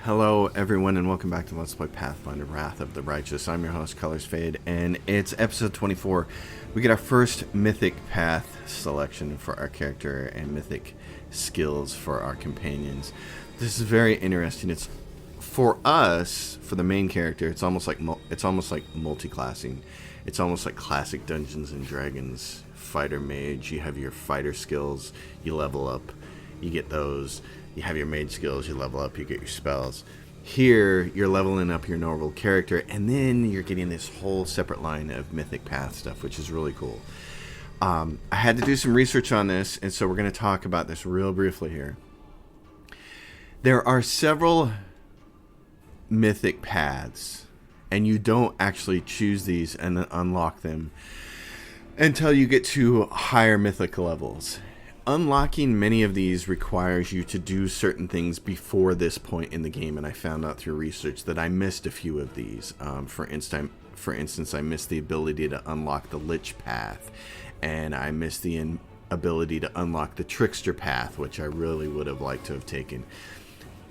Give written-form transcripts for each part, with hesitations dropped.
Hello everyone and welcome back to Let's Play Pathfinder Wrath of the Righteous. I'm your host, Colors Fade, and it's episode 24. We get our first Mythic Path selection for our character and Mythic skills for our companions. This is very interesting. It's for us, for the main character, it's almost like multi-classing. It's almost like classic Dungeons and Dragons fighter mage. You have your fighter skills, you level up, you get those. You have your mage skills, you level up, you get your spells. Here, you're leveling up your normal character, and then you're getting this whole separate line of Mythic Path stuff, which is really cool. I had to do some research on this, and so we're going to talk about this real briefly here. There are several Mythic Paths, and you don't actually choose these and unlock them until you get to higher mythic levels. Unlocking many of these requires you to do certain things before this point in the game, and I found out through research that I missed a few of these. For instance, I missed the ability to unlock the Lich Path, and I missed the ability to unlock the Trickster Path, which I really would have liked to have taken.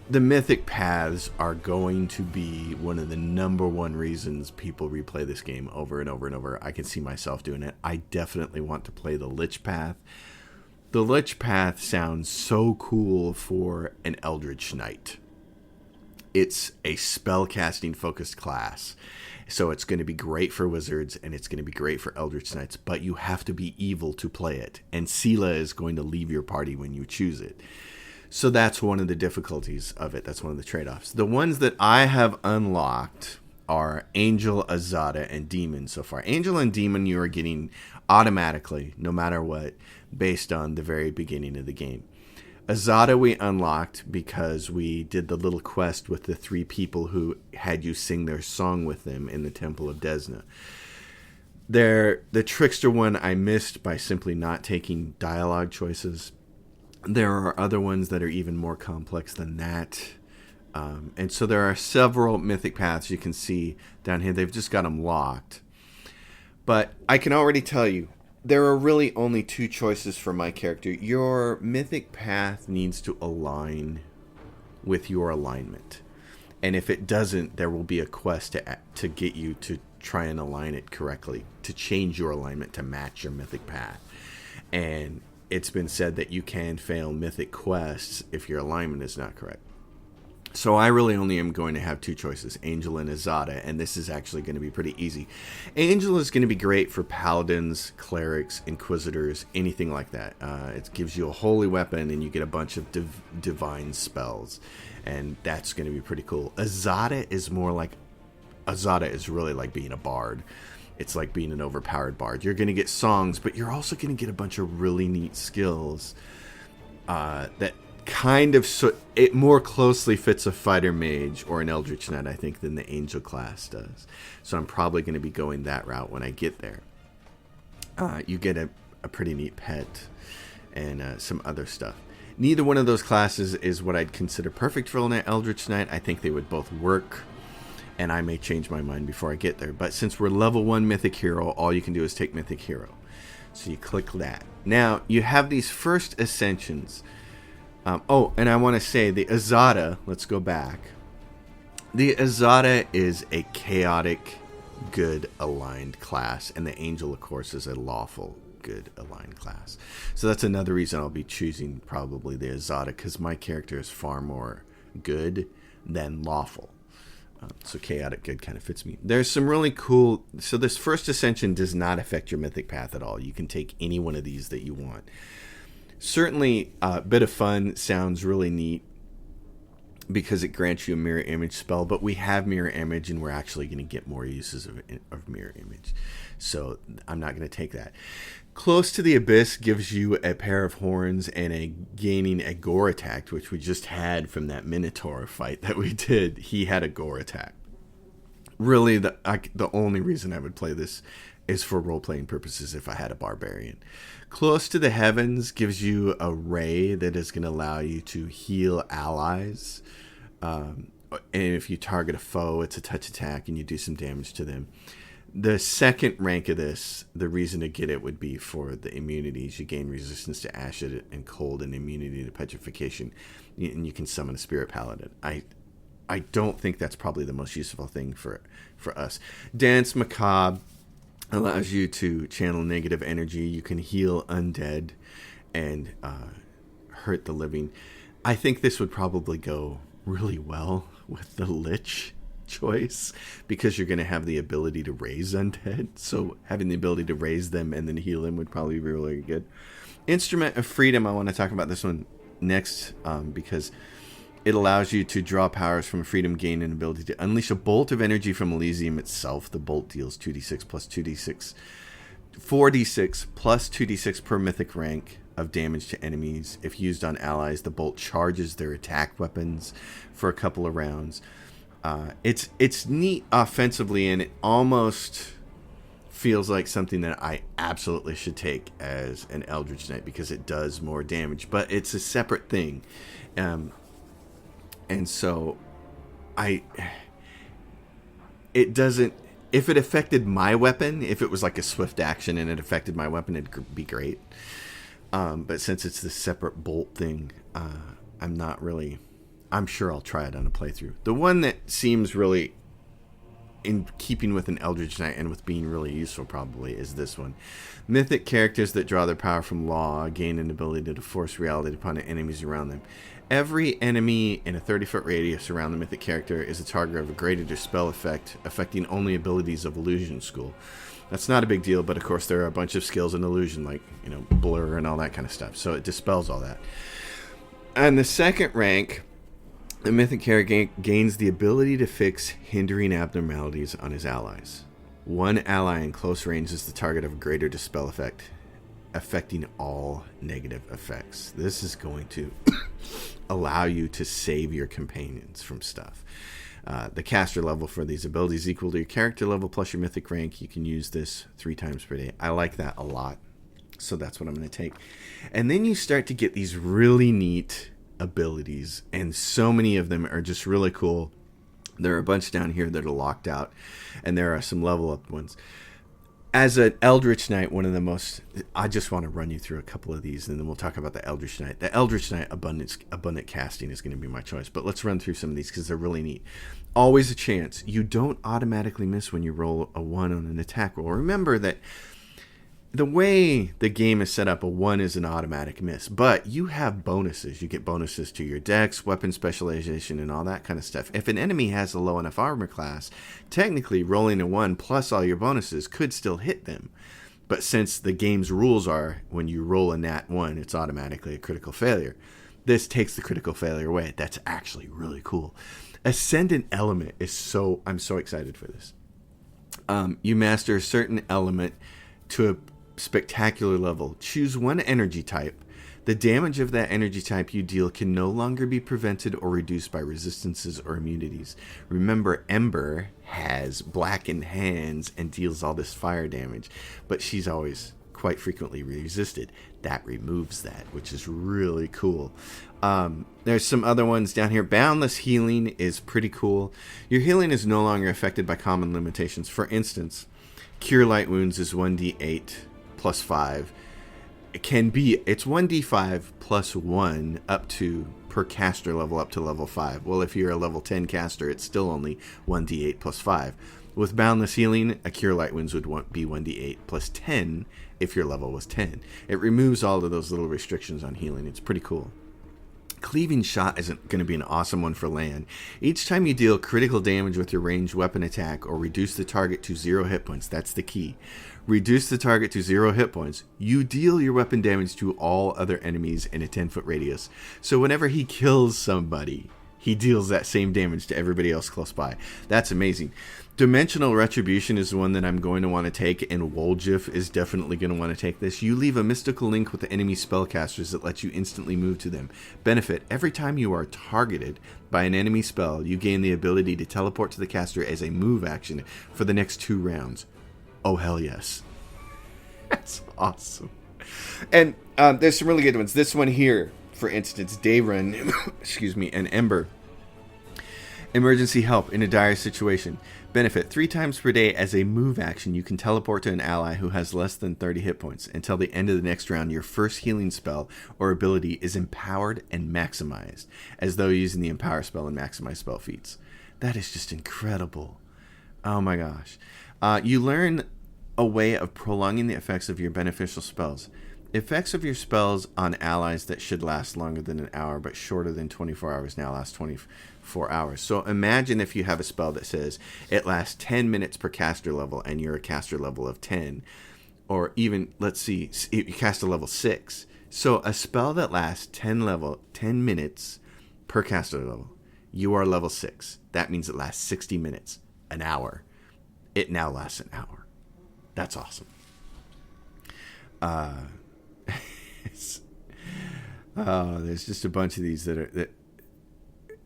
The Mythic Paths are going to be one of the number one reasons people replay this game over and over and over. I can see myself doing it. I definitely want to play the Lich Path. The Lich Path sounds so cool for an Eldritch Knight. It's a spellcasting focused class, so it's going to be great for wizards and it's going to be great for Eldritch Knights, but you have to be evil to play it, and Sela is going to leave your party when you choose it. So that's one of the difficulties of it. That's one of the trade-offs. The ones that I have unlocked are Angel, Azada, and Demon so far. Angel and Demon you are getting automatically, no matter what, based on the very beginning of the game. Azada we unlocked because we did the little quest with the three people who had you sing their song with them in the Temple of Desna. The Trickster one I missed by simply not taking dialogue choices. There are other ones that are even more complex than that. And so there are several Mythic Paths you can see down here. They've just got them locked. But I can already tell you, there are really only two choices for my character. Your Mythic Path needs to align with your alignment. And if it doesn't, there will be a quest to get you to try and align it correctly, to change your alignment to match your Mythic Path. And it's been said that you can fail Mythic quests if your alignment is not correct. So I really only am going to have two choices, Angel and Azada, and this is actually going to be pretty easy. Angel is going to be great for paladins, clerics, inquisitors, anything like that. It gives you a holy weapon and you get a bunch of divine spells, and that's going to be pretty cool. Azada is really like being a bard. It's like being an overpowered bard. You're going to get songs, but you're also going to get a bunch of really neat skills that kind of it more closely fits a fighter mage or an Eldritch Knight, I think, than the Angel class does. So I'm probably going to be going that route when I get there. You get a pretty neat pet and some other stuff. Neither one of those classes is what I'd consider perfect for an Eldritch Knight. I think they would both work, and I may change my mind before I get there. But since we're level 1 Mythic Hero, all you can do is take Mythic Hero. So you click that. Now, you have these first ascensions. And I want to say the Azada, let's go back. The Azada is a chaotic, good aligned class, and the Angel, of course, is a lawful, good aligned class. So that's another reason I'll be choosing probably the Azada, because my character is far more good than lawful. So chaotic good kind of fits me. There's some really cool... So this first ascension does not affect your Mythic Path at all. You can take any one of these that you want. Certainly, a bit of fun sounds really neat because it grants you a mirror image spell, but we have mirror image and we're actually going to get more uses of mirror image. So I'm not going to take that. Close to the Abyss gives you a pair of horns and gaining a gore attack, which we just had from that Minotaur fight that we did. He had a gore attack. Really, the only reason I would play this is for role-playing purposes if I had a barbarian. Close to the Heavens gives you a ray that is going to allow you to heal allies. And if you target a foe, it's a touch attack and you do some damage to them. The second rank of this, the reason to get it would be for the immunities. You gain resistance to acid and cold and immunity to petrification. And you can summon a spirit paladin. I don't think that's probably the most useful thing for us. Dance Macabre allows you to channel negative energy. You can heal undead and hurt the living. I think this would probably go really well with the Lich choice, because you're going to have the ability to raise undead. So having the ability to raise them and then heal them would probably be really good. Instrument of Freedom, I want to talk about this one next, because it allows you to draw powers from Freedom, gain an ability to unleash a bolt of energy from Elysium itself. The bolt deals 2d6 plus 2d6, 4d6 plus 2d6 per mythic rank of damage to enemies. If used on allies, the bolt charges their attack weapons for a couple of rounds. It's neat offensively, and it almost feels like something that I absolutely should take as an Eldritch Knight, because it does more damage, but it's a separate thing. And so it doesn't, if it affected my weapon, if it was like a swift action and it affected my weapon, it'd be great. But since it's this separate bolt thing, I'm sure I'll try it on a playthrough. The one that seems really in keeping with an Eldritch Knight and with being really useful probably is this one. Mythic characters that draw their power from law gain an ability to force reality upon enemies around them. Every enemy in a 30-foot radius around the mythic character is a target of a greater dispel effect, affecting only abilities of Illusion School. That's not a big deal, but of course there are a bunch of skills in Illusion, like, blur and all that kind of stuff. So it dispels all that. On the second rank, the mythic character gains the ability to fix hindering abnormalities on his allies. One ally in close range is the target of a greater dispel effect, affecting all negative effects. This is going to allow you to save your companions from stuff. The caster level for these abilities is equal to your character level plus your mythic rank. You can use this 3 times per day. I like that a lot, so that's what I'm going to take. And then you start to get these really neat abilities, and so many of them are just really cool. There are a bunch down here that are locked out, and there are some level up ones. As an Eldritch Knight, one of the most, I just want to run you through a couple of these, and then we'll talk about the Eldritch Knight. The Eldritch Knight Abundant Casting is going to be my choice, but let's run through some of these because they're really neat. Always a chance. You don't automatically miss when you roll a 1 on an attack roll. Remember that the way the game is set up, a 1 is an automatic miss, but you have bonuses. You get bonuses to your dex, weapon specialization, and all that kind of stuff. If an enemy has a low enough armor class, technically rolling a 1 plus all your bonuses could still hit them. But since the game's rules are when you roll a nat 1, it's automatically a critical failure. This takes the critical failure away. That's actually really cool. Ascendant Element is I'm so excited for this. You master a certain element to a spectacular level. Choose one energy type. The damage of that energy type you deal can no longer be prevented or reduced by resistances or immunities. Remember, Ember has blackened hands and deals all this fire damage, but she's always quite frequently resisted. That removes that, which is really cool. There's some other ones down here. Boundless Healing is pretty cool. Your healing is no longer affected by common limitations. For instance, Cure Light Wounds is 1d8 plus 5. It's 1d5 plus 1 up to per caster level up to level 5. Well, if you're a level 10 caster, it's still only 1d8 plus 5. With Boundless Healing, a Cure Light Wounds would be 1d8 plus 10 if your level was 10. It removes all of those little restrictions on healing. It's pretty cool. Cleaving Shot is going to be an awesome one for land. Each time you deal critical damage with your ranged weapon attack or reduce the target to 0 hit points, that's the key. Reduce the target to 0 hit points, you deal your weapon damage to all other enemies in a 10-foot radius. So whenever he kills somebody, he deals that same damage to everybody else close by. That's amazing. Dimensional Retribution is the one that I'm going to want to take, and Woljif is definitely going to want to take this. You leave a mystical link with the enemy spellcasters that lets you instantly move to them. Benefit: every time you are targeted by an enemy spell, you gain the ability to teleport to the caster as a move action for the next 2 rounds. Oh, hell yes. That's awesome. And there's some really good ones. This one here, for instance, Dayrun, excuse me, and Ember. Emergency help in a dire situation. Benefit 3 times per day as a move action. You can teleport to an ally who has less than 30 hit points. Until the end of the next round, your first healing spell or ability is empowered and maximized, as though using the empower spell and maximize spell feats. That is just incredible. Oh my gosh. You learn a way of prolonging the effects of your beneficial spells. Effects of your spells on allies that should last longer than an hour but shorter than 24 hours now last 24 hours. So imagine if you have a spell that says it lasts 10 minutes per caster level and you're a caster level of 10. Or even, let's see, you cast a level 6. So a spell that lasts 10 minutes per caster level. You are level 6. That means it lasts 60 minutes, an hour. It now lasts an hour. That's awesome. There's just a bunch of these that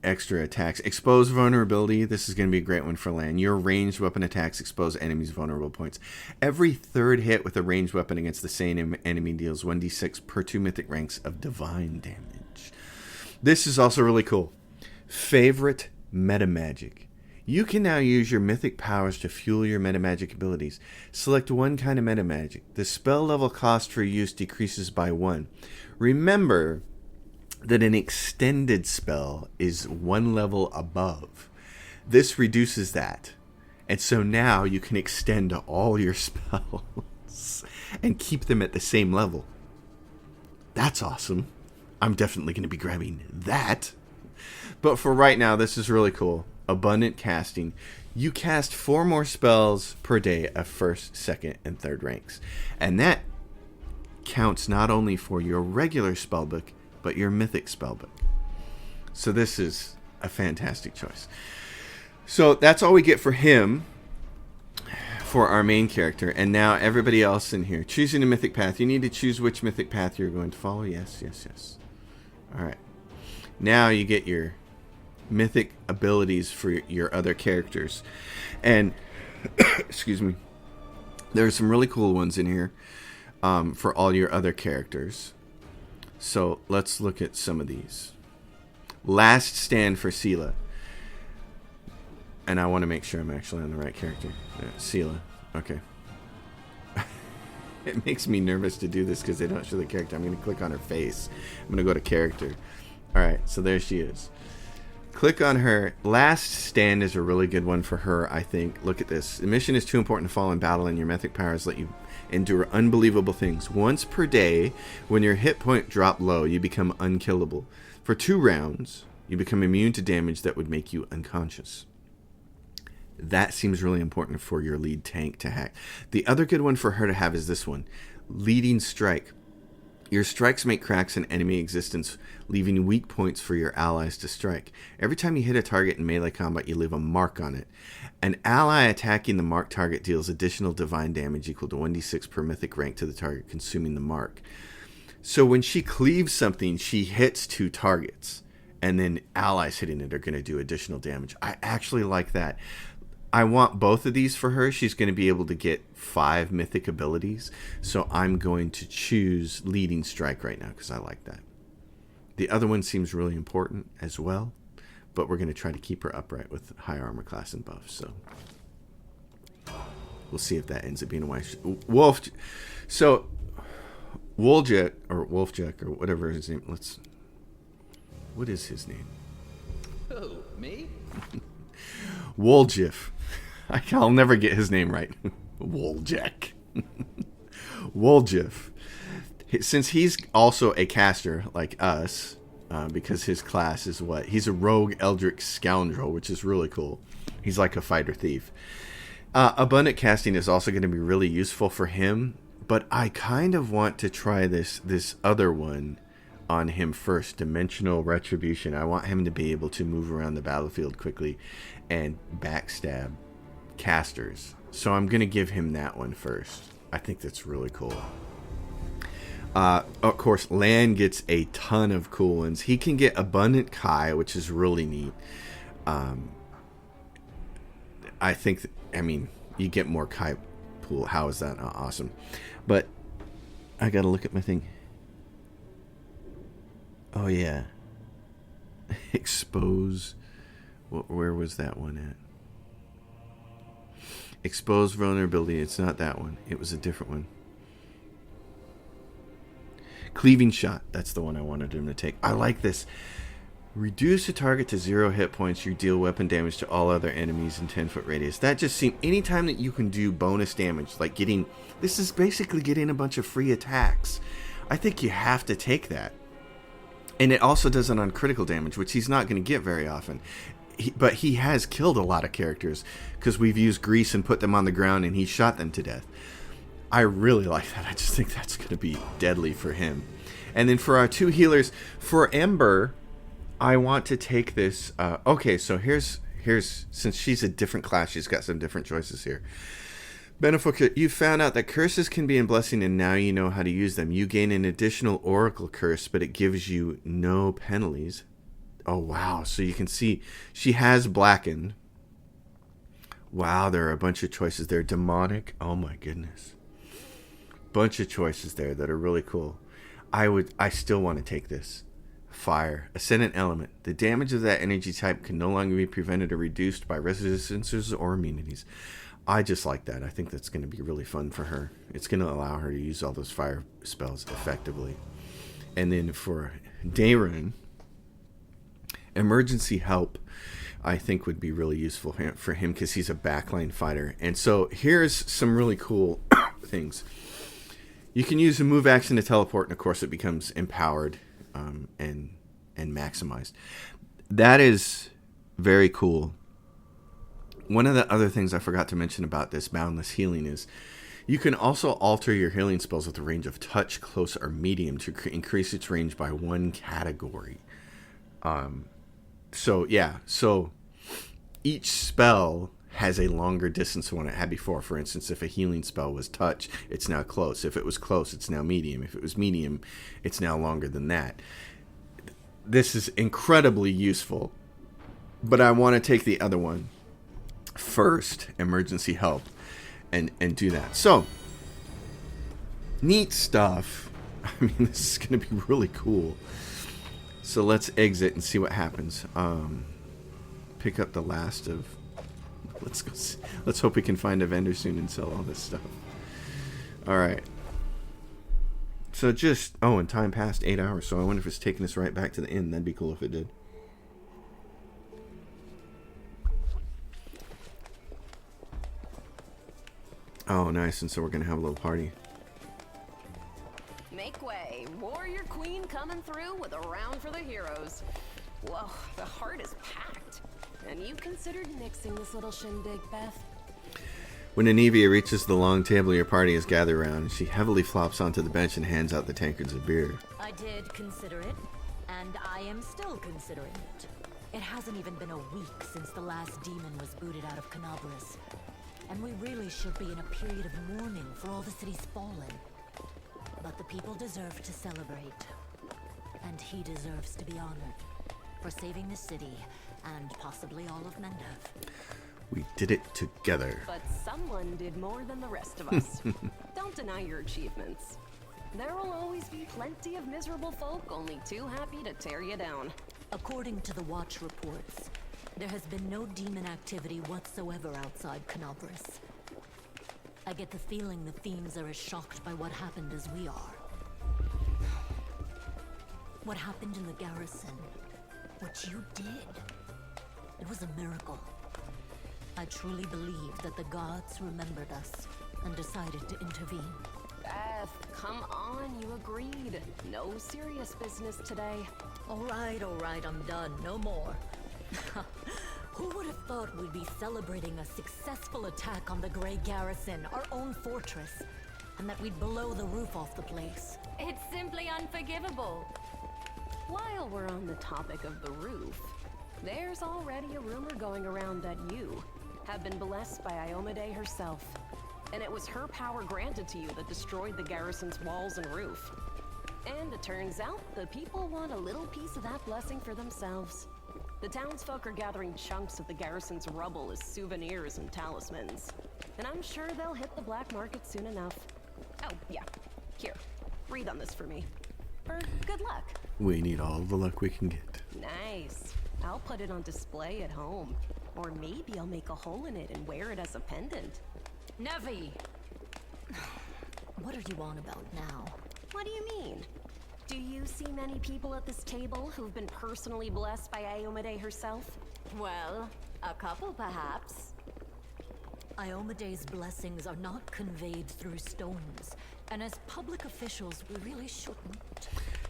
extra attacks. Expose vulnerability. This is going to be a great one for land. Your ranged weapon attacks expose enemies' vulnerable points. Every third hit with a ranged weapon against the same enemy deals 1d6 per 2 mythic ranks of divine damage. This is also really cool. Favorite meta magic. You can now use your mythic powers to fuel your meta magic abilities. Select one kind of meta magic. The spell level cost for use decreases by 1. Remember that an extended spell is 1 level above. This reduces that. And so now you can extend all your spells and keep them at the same level. That's awesome. I'm definitely going to be grabbing that. But for right now, this is really cool. Abundant casting. You cast 4 more spells per day of 1st, 2nd, and 3rd ranks. And that counts not only for your regular spellbook, but your mythic spellbook. So this is a fantastic choice. So that's all we get for him, for our main character. And now everybody else in here. Choosing a mythic path. You need to choose which mythic path you're going to follow. Yes. All right. Now you get your mythic abilities for your other characters. And, excuse me, there's some really cool ones in here for all your other characters. So let's look at some of these. Last Stand for Seela. And I want to make sure I'm actually on the right character. Seela. Okay. It makes me nervous to do this because they don't show the character. I'm going to click on her face. I'm going to go to character. Alright, so there she is. Click on her. Last Stand is a really good one for her, I think. Look at this. The mission is too important to fall in battle, and your mythic powers let you endure unbelievable things. Once per day, when your hit point drop low, you become unkillable. For 2 rounds, you become immune to damage that would make you unconscious. That seems really important for your lead tank to hack. The other good one for her to have is this one. Leading Strike. Your strikes make cracks in enemy existence, leaving weak points for your allies to strike. Every time you hit a target in melee combat, you leave a mark on it. An ally attacking the marked target deals additional divine damage equal to 1d6 per mythic rank to the target consuming the mark. So when she cleaves something, she hits 2 targets, and then allies hitting it are going to do additional damage. I actually like that. I want both of these for her. She's going to be able to get 5 mythic abilities. So I'm going to choose Leading Strike right now because I like that. The other one seems really important as well. But we're going to try to keep her upright with high armor class and buff. So we'll see if that ends up being a wise. Wolf. So Wolfjack or whatever his name. What is his name? Oh, me? Woljif. I'll never get his name right. Wolfjack. Woljif. Since he's also a caster like us, because his class is what? He's a rogue Eldritch Scoundrel, which is really cool. He's like a fighter thief. Abundant casting is also going to be really useful for him, but I kind of want to try this other one on him first. Dimensional Retribution. I want him to be able to move around the battlefield quickly and backstab casters. So I'm going to give him that one first. I think that's really cool. Of course, Land gets a ton of cool ones. He can get Abundant Kai, which is really neat. I think, you get more Kai pool. How is that not awesome? But I got to look at my thing. Oh, yeah. Expose Where was that one at? Exposed vulnerability. It's not that one. It was a different one. Cleaving Shot. That's the one I wanted him to take. I like this. Reduce a target to 0 hit points. You deal weapon damage to all other enemies in 10-foot radius. That just seemed... Anytime that you can do bonus damage, like getting... This is basically getting a bunch of free attacks. I think you have to take that. And it also does it on critical damage, which he's not going to get very often. But he has killed a lot of characters because we've used grease and put them on the ground and he shot them to death. I really like that. I just think that's going to be deadly for him. And then for our 2 healers, for Ember, I want to take this. Okay, so here's since she's a different class, she's got some different choices here. Benefit, you found out that curses can be a blessing and now you know how to use them. You gain an additional oracle curse, but it gives you no penalties. Oh, wow. So you can see she has blackened. Wow, there are a bunch of choices there. Demonic. Oh, my goodness. Bunch of choices there that are really cool. I still want to take this. Fire. Ascendant Element. The damage of that energy type can no longer be prevented or reduced by resistances or immunities. I just like that. I think that's going to be really fun for her. It's going to allow her to use all those fire spells effectively. And then for Dayrun, emergency help, I think would be really useful for him because he's a backline fighter. And so here's some really cool things. You can use a move action to teleport, and of course it becomes empowered and maximized. That is very cool. One of the other things I forgot to mention about this Boundless Healing is you can also alter your healing spells with a range of touch, close, or medium to increase its range by 1 category. So each spell has a longer distance than what it had before. For instance, if a healing spell was touch, it's now close. If it was close, it's now medium. If it was medium, it's now longer than that. This is incredibly useful, but I want to take the other one first, emergency help, and do that. So, neat stuff. I mean, this is going to be really cool. So let's exit and see what happens. Pick up the last of... Let's go see. Let's hope we can find a vendor soon and sell all this stuff. Alright. So just... Oh, and time passed 8 hours, so I wonder if it's taking us right back to the inn. That'd be cool if it did. Oh, nice. And so we're going to have a little party. Make way. Warrior Queen coming through with a round for the heroes. Whoa, the heart is packed. And you considered nixing this little shindig, Beth? When Anivia reaches the long table your party is gathered around, she heavily flops onto the bench and hands out the tankards of beer. I did consider it, and I am still considering it. It hasn't even been a week since the last demon was booted out of Canabras. And we really should be in a period of mourning for all the city's fallen. But the people deserve to celebrate. And he deserves to be honored for saving the city and possibly all of Mendov. We did it together. But someone did more than the rest of us. Don't deny your achievements. There will always be plenty of miserable folk only too happy to tear you down. According to the Watch reports, there has been no demon activity whatsoever outside Canabras. I get the feeling the fiends are as shocked by what happened as we are. What happened in the garrison, what you did, it was a miracle. I truly believe that the gods remembered us and decided to intervene. Beth, come on, you agreed. No serious business today. All right, I'm done. No more. Who would have thought we'd be celebrating a successful attack on the Grey Garrison, our own fortress, and that we'd blow the roof off the place? It's simply unforgivable. While we're on the topic of the roof, there's already a rumor going around that you have been blessed by Iomade herself. And it was her power granted to you that destroyed the garrison's walls and roof. And it turns out the people want a little piece of that blessing for themselves. The townsfolk are gathering chunks of the garrison's rubble as souvenirs and talismans. And I'm sure they'll hit the black market soon enough. Oh, yeah. Here, read on this for me. For good luck. We need all the luck we can get. Nice. I'll put it on display at home. Or maybe I'll make a hole in it and wear it as a pendant. Nevi! What are you on about now? What do you mean? Do you see many people at this table who've been personally blessed by Iomade herself? Well, a couple perhaps. Iomade's blessings are not conveyed through stones, and as public officials, we really shouldn't.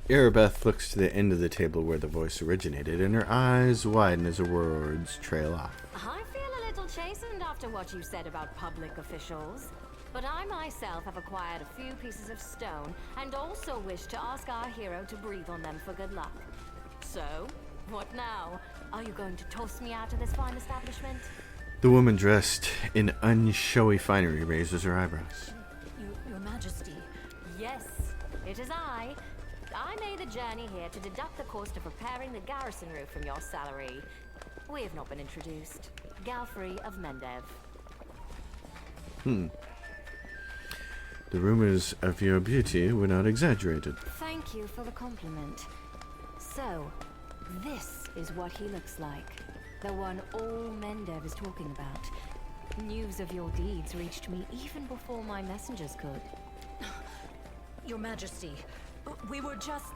Erebeth looks to the end of the table where the voice originated, and her eyes widen as her words trail off. I feel a little chastened after what you said about public officials. But I myself have acquired a few pieces of stone, and also wish to ask our hero to breathe on them for good luck. So, what now? Are you going to toss me out of this fine establishment? The woman dressed in unshowy finery raises her eyebrows. Your Majesty. Yes, it is I. I made the journey here to deduct the cost of repairing the garrison roof from your salary. We have not been introduced. Galfrey of Mendev. The rumors of your beauty were not exaggerated. Thank you for the compliment. So, this is what he looks like. The one all Mendev is talking about. News of your deeds reached me even before my messengers could. Your Majesty, we were just...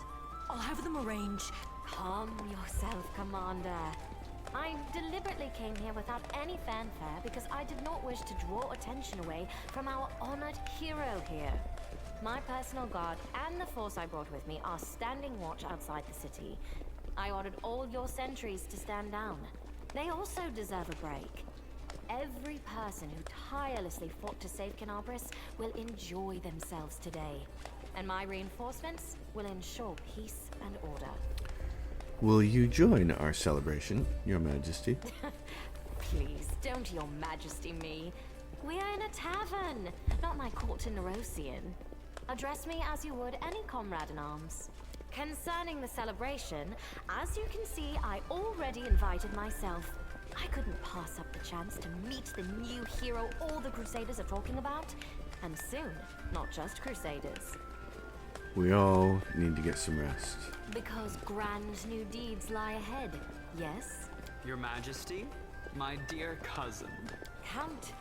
I'll have them arranged. Calm yourself, Commander. I deliberately came here without any fanfare because I did not wish to draw attention away from our honored hero here. My personal guard and the force I brought with me are standing watch outside the city. I ordered all your sentries to stand down. They also deserve a break. Every person who tirelessly fought to save Canabris will enjoy themselves today. And my reinforcements will ensure peace and order. Will you join our celebration, Your Majesty? Please, don't Your Majesty me. We are in a tavern, not my court in Nerosian. Address me as you would any comrade in arms. Concerning the celebration, as you can see, I already invited myself. I couldn't pass up the chance to meet the new hero all the Crusaders are talking about. And soon, not just Crusaders. We all need to get some rest. Because grand new deeds lie ahead, yes? Your Majesty, my dear cousin. Count,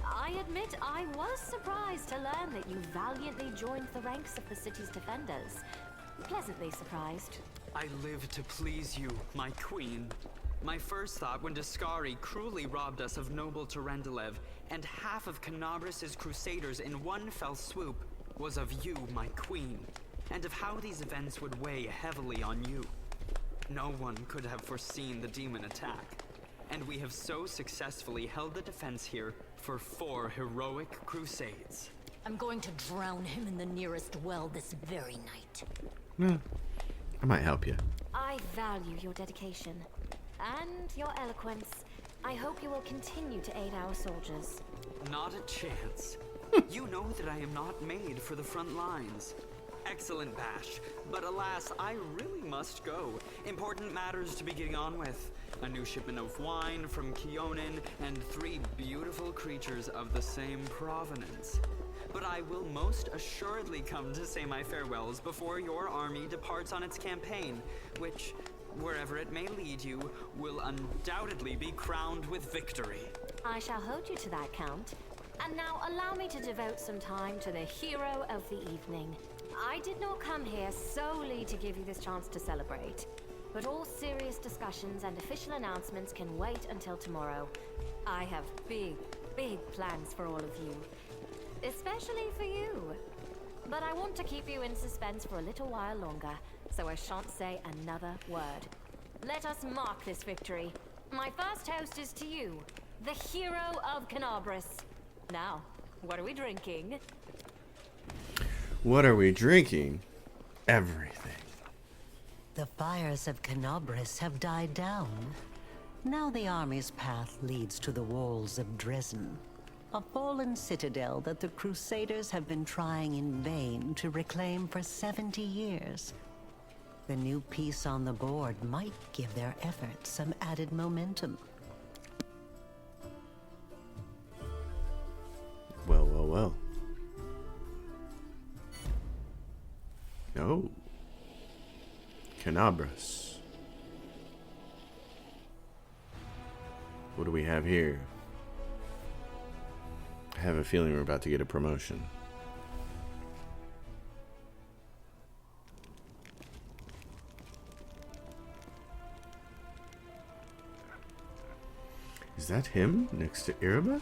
I admit I was surprised to learn that you valiantly joined the ranks of the city's defenders. Pleasantly surprised. I live to please you, my queen. My first thought when Daskari cruelly robbed us of noble Terendelev and half of Canabris' crusaders in one fell swoop was of you, my queen, and of how these events would weigh heavily on you. No one could have foreseen the demon attack, and we have so successfully held the defense here for 4 heroic crusades. I'm going to drown him in the nearest well this very night. I might help you. I value your dedication and your eloquence. I hope you will continue to aid our soldiers. Not a chance. You know that I am not made for the front lines. Excellent bash, but alas, I really must go. Important matters to be getting on with. A new shipment of wine from Kionin, and 3 beautiful creatures of the same provenance. But I will most assuredly come to say my farewells before your army departs on its campaign, which, wherever it may lead you, will undoubtedly be crowned with victory. I shall hold you to that, Count. And now allow me to devote some time to the hero of the evening. I did not come here solely to give you this chance to celebrate, but all serious discussions and official announcements can wait until tomorrow. I have big plans for all of you, especially for you. But I want to keep you in suspense for a little while longer, so I shan't say another word. Let us mark this victory. My first toast is to you, the hero of Canabris. Now, what are we drinking? What are we drinking? Everything. The fires of Canabris have died down. Now the army's path leads to the walls of Dresden, a fallen citadel that the Crusaders have been trying in vain to reclaim for 70 years. The new piece on the board might give their efforts some added momentum. Well. Oh. Canabris. What do we have here? I have a feeling we're about to get a promotion. Is that him next to Iraba?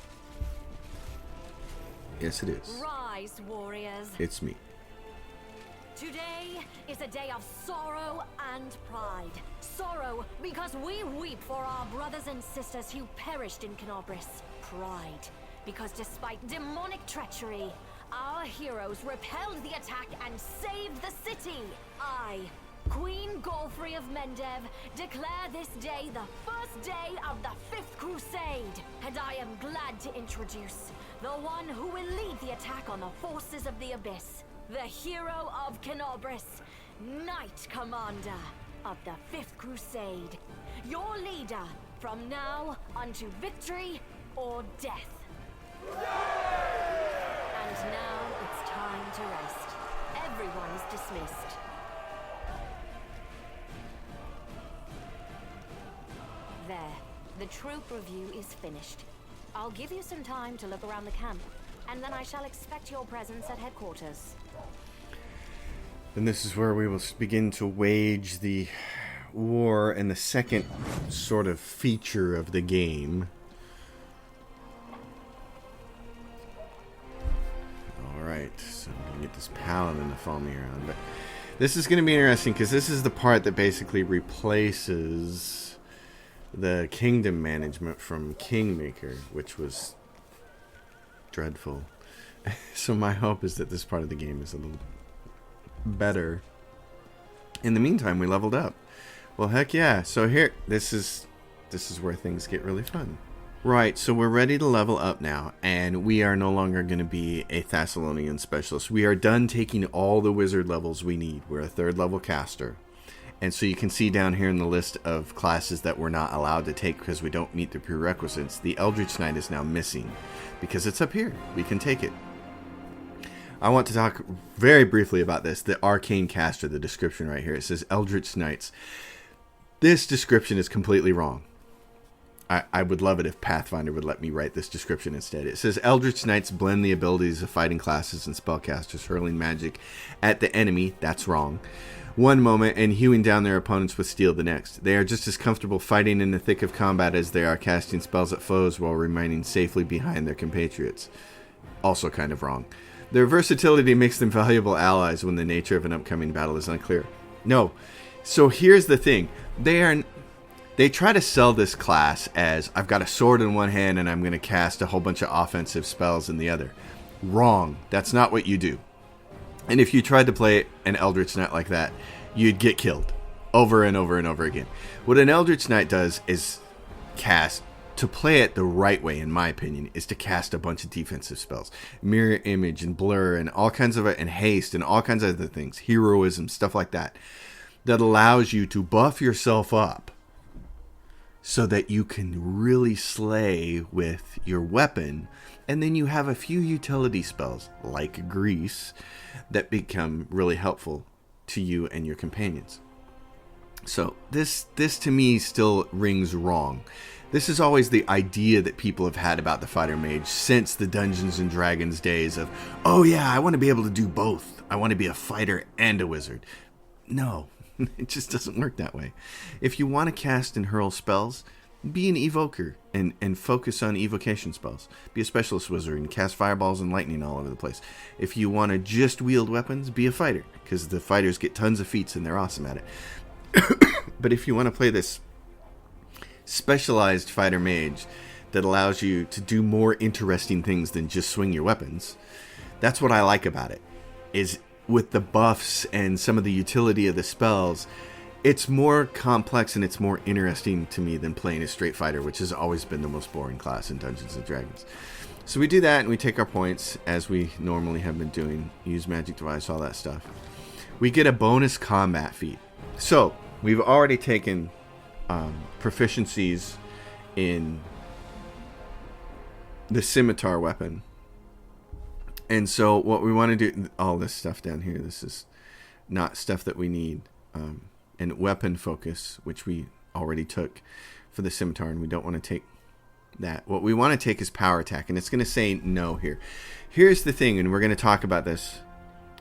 Yes, it is. Rise, warriors. It's me. Today is a day of sorrow and pride. Sorrow because we weep for our brothers and sisters who perished in Canobris. Pride because despite demonic treachery, our heroes repelled the attack and saved the city. I, Queen Golfrey of Mendev, declare this day the first day of the Fifth Crusade. And I am glad to introduce the one who will lead the attack on the forces of the Abyss. The hero of Canobris, Knight Commander of the Fifth Crusade. Your leader from now unto victory or death. And now it's time to rest. Everyone is dismissed. There. The troop review is finished. I'll give you some time to look around the camp, and then I shall expect your presence at headquarters. And this is where we will begin to wage the war and the second sort of feature of the game. Alright, so I'm going to get this paladin to follow me around. But this is going to be interesting because this is the part that basically replaces the kingdom management from Kingmaker, which was dreadful. So my hope is that this part of the game is a little better. In the meantime, we leveled up. Well, heck yeah. So here, this is where things get really fun. Right, so we're ready to level up now, and we are no longer going to be a Thessalonian specialist. We are done taking all the wizard levels we need. We're a 3rd level caster. And so you can see down here in the list of classes that we're not allowed to take because we don't meet the prerequisites, the Eldritch Knight is now missing because it's up here. We can take it. I want to talk very briefly about this. The Arcane Caster, the description right here. It says Eldritch Knights. This description is completely wrong. I would love it if Pathfinder would let me write this description instead. It says Eldritch Knights blend the abilities of fighting classes and spellcasters, hurling magic at the enemy. That's wrong. One moment and hewing down their opponents with steel the next. They are just as comfortable fighting in the thick of combat as they are casting spells at foes while remaining safely behind their compatriots. Also kind of wrong. Their versatility makes them valuable allies when the nature of an upcoming battle is unclear. No. So here's the thing. They try to sell this class as, I've got a sword in one hand and I'm going to cast a whole bunch of offensive spells in the other. Wrong. That's not what you do. And if you tried to play an Eldritch Knight like that, you'd get killed over and over and over again. What an Eldritch Knight does is cast, to play it the right way, in my opinion, is to cast a bunch of defensive spells. Mirror Image and Blur and all kinds of, and Haste and all kinds of other things. Heroism, stuff like that. That allows you to buff yourself up so that you can really slay with your weapon. And then you have a few utility spells, like Grease, that become really helpful to you and your companions. So this to me still rings wrong. This is always the idea that people have had about the fighter mage since the Dungeons and Dragons days of, oh yeah, I want to be able to do both. I want to be a fighter and a wizard. No, it just doesn't work that way. If you want to cast and hurl spells, be an evoker and focus on evocation spells. Be a specialist wizard and cast fireballs and lightning all over the place. If you want to just wield weapons, be a fighter, because the fighters get tons of feats and they're awesome at it. But if you want to play this specialized fighter mage that allows you to do more interesting things than just swing your weapons, that's what I like about it. Is with the buffs and some of the utility of the spells, it's more complex and it's more interesting to me than playing a straight fighter, which has always been the most boring class in Dungeons and Dragons. So we do that and we take our points as we normally have been doing, use magic device, all that stuff. We get a bonus combat feat. So we've already taken proficiencies in the scimitar weapon. And so what we want to do, all this stuff down here, this is not stuff that we need. And weapon focus, which we already took for the scimitar, and we don't want to take that. What we want to take is power attack, and it's going to say no here. Here's the thing, and we're going to talk about this.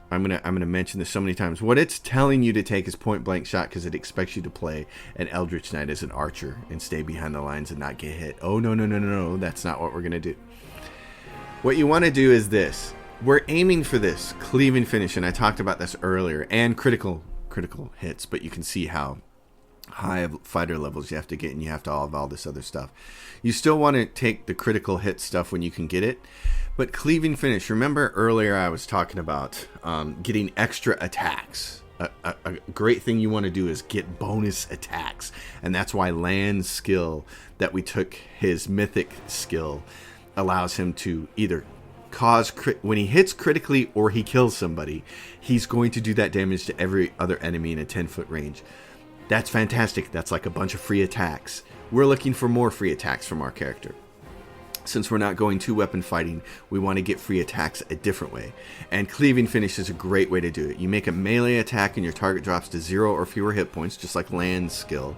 I'm gonna mention this so many times. What it's telling you to take is point blank shot because it expects you to play an Eldritch Knight as an archer and stay behind the lines and not get hit. Oh, no. That's not what we're going to do. What you want to do is this. We're aiming for this cleaving finish, and I talked about this earlier, and critical hits, but you can see how high of fighter levels you have to get, and you have to have all this other stuff. You still want to take the critical hit stuff when you can get it, but cleaving finish, remember earlier I was talking about getting extra attacks. A great thing you want to do is get bonus attacks, and that's why Land's skill that we took, his mythic skill, allows him to either cause when he hits critically or he kills somebody, he's going to do that damage to every other enemy in a 10-foot range. That's fantastic. That's like a bunch of free attacks. We're looking for more free attacks from our character. Since we're not going to weapon fighting, we want to get free attacks a different way. And cleaving finish is a great way to do it. You make a melee attack and your target drops to 0 or fewer hit points, just like Land's skill.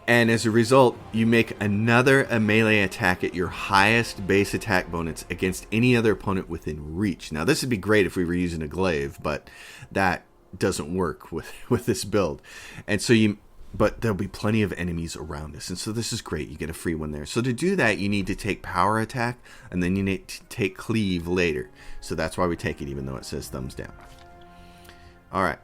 And as a result, you make a melee attack at your highest base attack bonus against any other opponent within reach. Now, this would be great if we were using a glaive, but that doesn't work with this build. And so but there'll be plenty of enemies around us, and so this is great. You get a free one there. So to do that, you need to take power attack, and then you need to take cleave later. So that's why we take it, even though it says thumbs down. All right.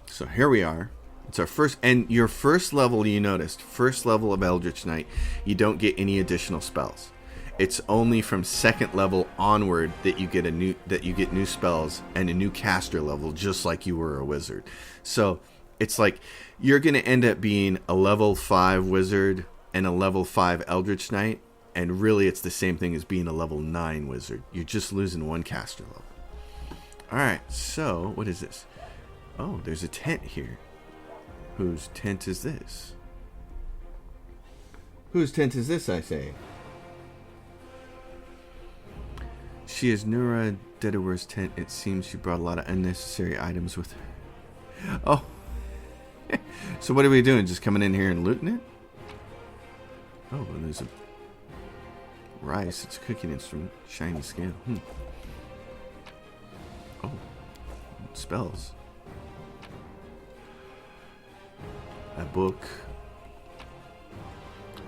So here we are. It's our first, and your first level, you noticed, first level of Eldritch Knight, you don't get any additional spells. It's only from second level onward that you get new spells and a new caster level, just like you were a wizard. So it's like you're going to end up being a level 5 wizard and a level 5 Eldritch Knight, and really it's the same thing as being a level 9 wizard. You're just losing one caster level. Alright, so what is this? Oh, there's a tent here. Whose tent is this? Whose tent is this, I say? She is Nura Dedewer's tent. It seems she brought a lot of unnecessary items with her. Oh. So what are we doing? Just coming in here and looting it? Oh, and there's a rice. It's a cooking instrument. Shiny scale. Oh. Spells. A book.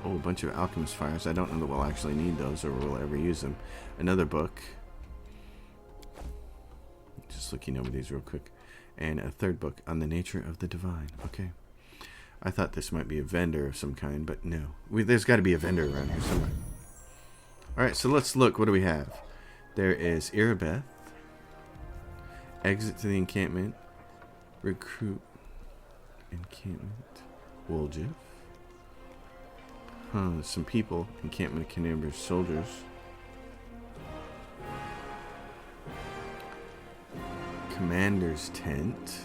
Oh, a bunch of alchemist fires. I don't know that we'll actually need those or we'll ever use them. Another book. Just looking over these real quick. And a third book on the nature of the divine. Okay. I thought this might be a vendor of some kind, but no. There's got to be a vendor around here somewhere. Alright, so let's look. What do we have? There is Irabeth. Exit to the encampment. Recruit. Encampment. Woljif. There's some people. Encampment of Canabra's soldiers. Commander's tent.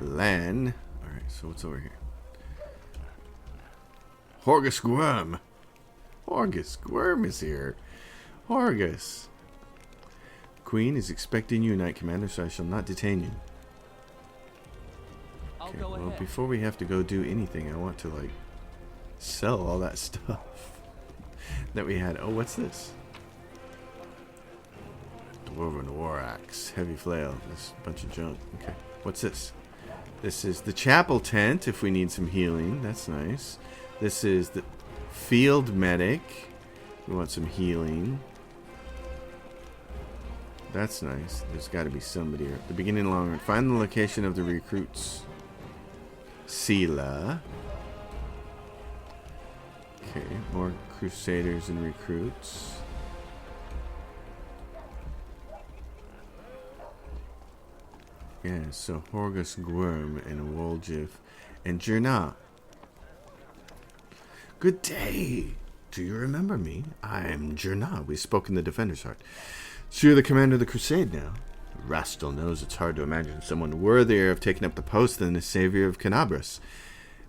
Lan. Alright, so what's over here? Horgus Gwyrm. Horgus Gwyrm is here. Horgus. Queen is expecting you, Knight Commander, so I shall not detain you. Okay, well, before we have to go do anything, I want to, like, sell all that stuff that we had. Oh, what's this? Dwarven War Axe. Heavy Flail. This bunch of junk. Okay. What's this? This is the chapel tent if we need some healing. That's nice. This is the field medic. We want some healing. That's nice. There's got to be somebody here. The beginning long run. Find the location of the recruits. Sela. Okay, more crusaders and recruits. Yeah, so Horgus Gwyrm and Woljif and Jirna. Good day. Do you remember me? I'm Jirna. We spoke in the Defender's Heart. So you're the commander of the crusade now. Rastal knows it's hard to imagine someone worthier of taking up the post than the savior of Canabras.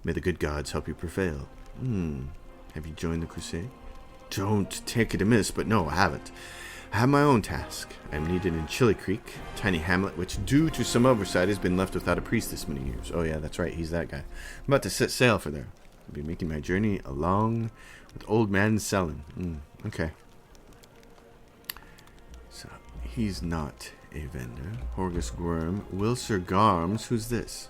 May the good gods help you prevail. Have you joined the crusade? Don't take it amiss, but no, I haven't. I have my own task. I'm needed in Chili Creek, a tiny hamlet which, due to some oversight, has been left without a priest this many years. Oh yeah, that's right, he's that guy. I'm about to set sail for there. I'll be making my journey along with old man selling. Okay. So, he's not a vendor. Horgus Gwyrm. Wilsir Garms. Who's this?